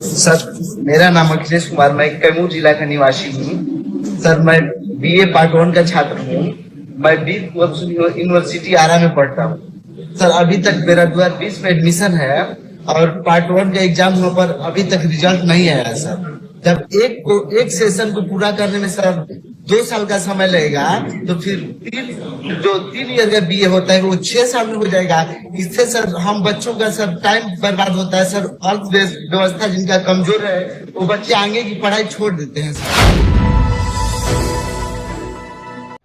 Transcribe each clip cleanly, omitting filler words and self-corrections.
Sir, मेरा नाम अखिलेश कुमार, मैं कैमूर जिला का निवासी हूँ। सर, मैं बीए पार्ट 1 का छात्र हूँ। मैं यूनिवर्सिटी आरा में पढ़ता हूँ। सर, अभी तक मेरा 2020 में एडमिशन है और पार्ट 1 का एग्जाम होने पर अभी तक रिजल्ट नहीं आया। सर, जब एक सेशन को पूरा करने में सर 2 साल का समय लगेगा, तो फिर 3 ईयर का बीए होता है वो 6 साल में हो जाएगा। इससे सर हम बच्चों का सर टाइम बर्बाद होता है। सर, अर्थव्यवस्था जिनका कमजोर है वो बच्चे आगे की पढ़ाई छोड़ देते हैं। सर,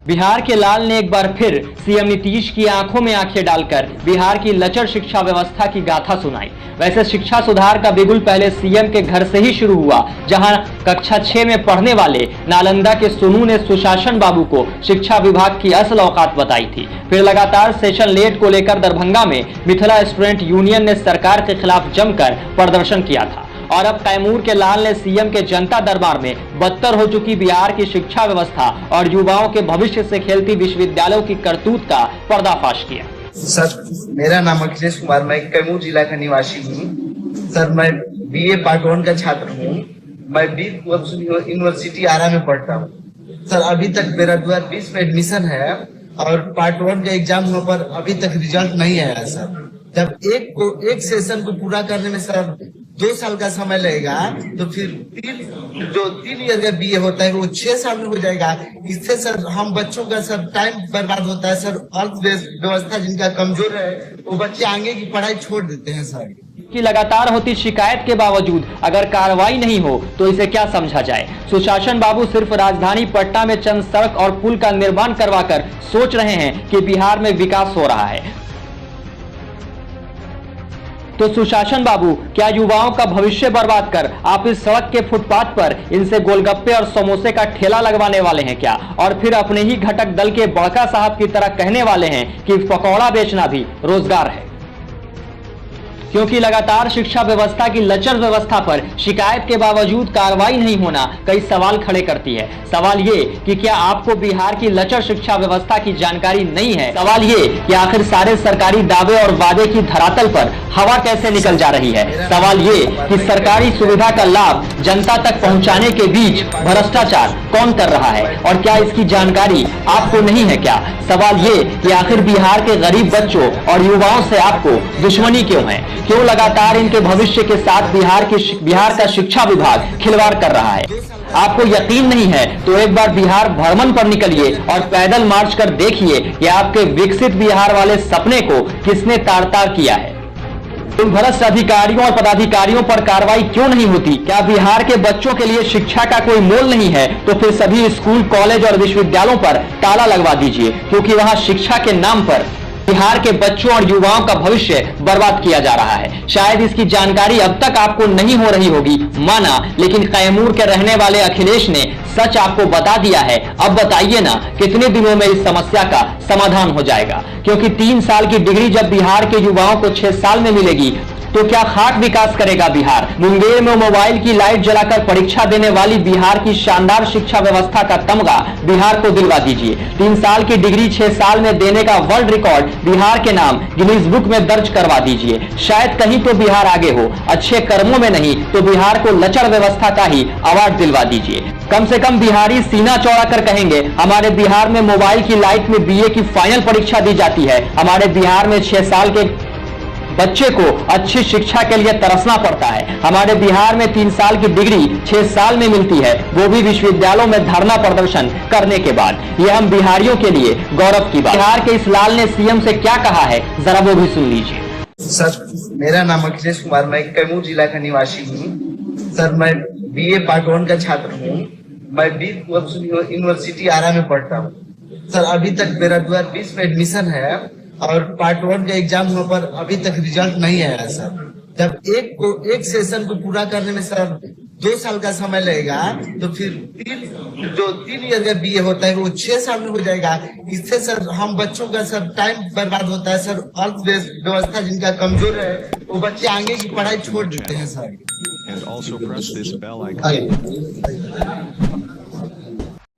बिहार के लाल ने एक बार फिर सीएम नीतीश की आंखों में आंखें डालकर बिहार की लचर शिक्षा व्यवस्था की गाथा सुनाई। वैसे शिक्षा सुधार का बिगुल पहले सीएम के घर से ही शुरू हुआ, जहां कक्षा 6 में पढ़ने वाले नालंदा के सोनू ने सुशासन बाबू को शिक्षा विभाग की असल औकात बताई थी। फिर लगातार सेशन लेट को लेकर दरभंगा में मिथिला स्टूडेंट यूनियन ने सरकार के खिलाफ जमकर प्रदर्शन किया था। और अब कैमूर के लाल ने सीएम के जनता दरबार में बदतर हो चुकी बिहार की शिक्षा व्यवस्था और युवाओं के भविष्य से खेलती विश्वविद्यालयों की करतूत का पर्दाफाश किया। सर, मेरा नाम अखिलेश कुमार, मैं कैमूर जिला का निवासी हूँ। सर, मैं बीए पार्ट 1 का छात्र हूँ। मैं यूनिवर्सिटी आरा में पढ़ता हूँ। सर, अभी तक मेरा 2020 में एडमिशन है और पार्ट 1 का एग्जाम होने पर अभी तक रिजल्ट नहीं आया। सर, जब एक सेशन को पूरा करने में सर 2 साल का समय लगेगा, तो फिर 3 ईयर का बीए होता है वो 6 साल में हो जाएगा। इससे सर हम बच्चों का सर टाइम बर्बाद होता है। सर, अर्थव्यवस्था जिनका कमजोर है वो बच्चे आगे की पढ़ाई छोड़ देते हैं। सर, की लगातार होती शिकायत के बावजूद अगर कार्रवाई नहीं हो तो इसे क्या समझा जाए। सुशासन बाबू सिर्फ राजधानी पटना में चंद सड़क और पुल का निर्माण करवाकर सोच रहे हैं कि बिहार में विकास हो रहा है। तो सुशासन बाबू, क्या युवाओं का भविष्य बर्बाद कर आप इस सड़क के फुटपाथ पर इनसे गोलगप्पे और समोसे का ठेला लगवाने वाले हैं क्या? और फिर अपने ही घटक दल के बड़का साहब की तरह कहने वाले हैं कि पकौड़ा बेचना भी रोजगार है? क्योंकि लगातार शिक्षा व्यवस्था की लचर व्यवस्था पर शिकायत के बावजूद कार्रवाई नहीं होना कई सवाल खड़े करती है। सवाल ये कि क्या आपको बिहार की लचर शिक्षा व्यवस्था की जानकारी नहीं है? सवाल ये कि आखिर सारे सरकारी दावे और वादे की धरातल पर हवा कैसे निकल जा रही है? सवाल ये कि सरकारी सुविधा का लाभ जनता तक पहुंचाने के बीच भ्रष्टाचार कौन कर रहा है और क्या इसकी जानकारी आपको नहीं है क्या? सवाल ये कि आखिर बिहार के गरीब बच्चों और युवाओं से आपको दुश्मनी क्यों है? क्यों लगातार इनके भविष्य के साथ बिहार का शिक्षा विभाग खिलवाड़ कर रहा है? आपको यकीन नहीं है तो एक बार बिहार भ्रमण पर निकलिए और पैदल मार्च कर देखिए कि आपके विकसित बिहार वाले सपने को किसने तार-तार किया है। उन भ्रष्ट अधिकारियों और पदाधिकारियों पर कार्रवाई क्यों नहीं होती? क्या बिहार के बच्चों के लिए शिक्षा का कोई मोल नहीं है? तो फिर सभी स्कूल, कॉलेज और विश्वविद्यालयों पर ताला लगवा दीजिए, क्योंकि वहां शिक्षा के नाम पर बिहार के बच्चों और युवाओं का भविष्य बर्बाद किया जा रहा है। शायद इसकी जानकारी अब तक आपको नहीं हो रही होगी, माना, लेकिन कैमूर के रहने वाले अखिलेश ने सच आपको बता दिया है। अब बताइए ना, कितने दिनों में इस समस्या का समाधान हो जाएगा? क्योंकि 3 साल की डिग्री जब बिहार के युवाओं को 6 साल में मिलेगी तो क्या खाक विकास करेगा बिहार? मुंगेर में मोबाइल की लाइट जलाकर परीक्षा देने वाली बिहार की शानदार शिक्षा व्यवस्था का तमगा बिहार को दिलवा दीजिए। 3 साल की डिग्री 6 साल में देने का वर्ल्ड रिकॉर्ड बिहार के नाम गिनीज बुक में दर्ज करवा दीजिए। शायद कहीं तो बिहार आगे हो, अच्छे कर्मों में नहीं तो बिहार को लचर व्यवस्था का ही अवार्ड दिलवा दीजिए। कम से कम बिहारी सीना चौड़ा कर कहेंगे, हमारे बिहार में मोबाइल की लाइट में बीए की फाइनल परीक्षा दी जाती है। हमारे बिहार में 6 साल के बच्चे को अच्छी शिक्षा के लिए तरसना पड़ता है। हमारे बिहार में 3 साल की डिग्री 6 साल में मिलती है, वो भी विश्वविद्यालयों में धरना प्रदर्शन करने के बाद। ये हम बिहारियों के लिए गौरव की बात। बिहार के इस लाल ने सीएम से क्या कहा है, जरा वो भी सुन लीजिए। सर, मेरा नाम अखिलेश कुमार, मैं कैमूर जिला का निवासी हूँ। सर, मैं बीए पार्ट 1 का छात्र हूँ। मैं यूनिवर्सिटी आरा में पढ़ता हूँ। सर, अभी तक मेरा 2020 में एडमिशन है और पार्ट 1 का एग्जाम होने पर अभी तक रिजल्ट नहीं आया। सर, जब एक सेशन को पूरा करने में सर 2 साल का समय लगेगा, तो फिर 3 ईयर का बीए होता है वो 6 साल में हो जाएगा। इससे सर हम बच्चों का सर टाइम बर्बाद होता है। सर, अर्थव्यवस्था जिनका कमजोर है वो बच्चे आगे की पढ़ाई छोड़ देते हैं। सर,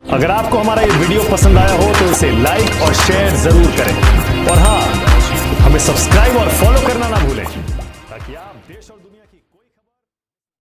अगर आपको हमारा ये वीडियो पसंद आया हो तो इसे लाइक और शेयर जरूर करें और हाँ, हमें सब्सक्राइब और फॉलो करना ना भूलें।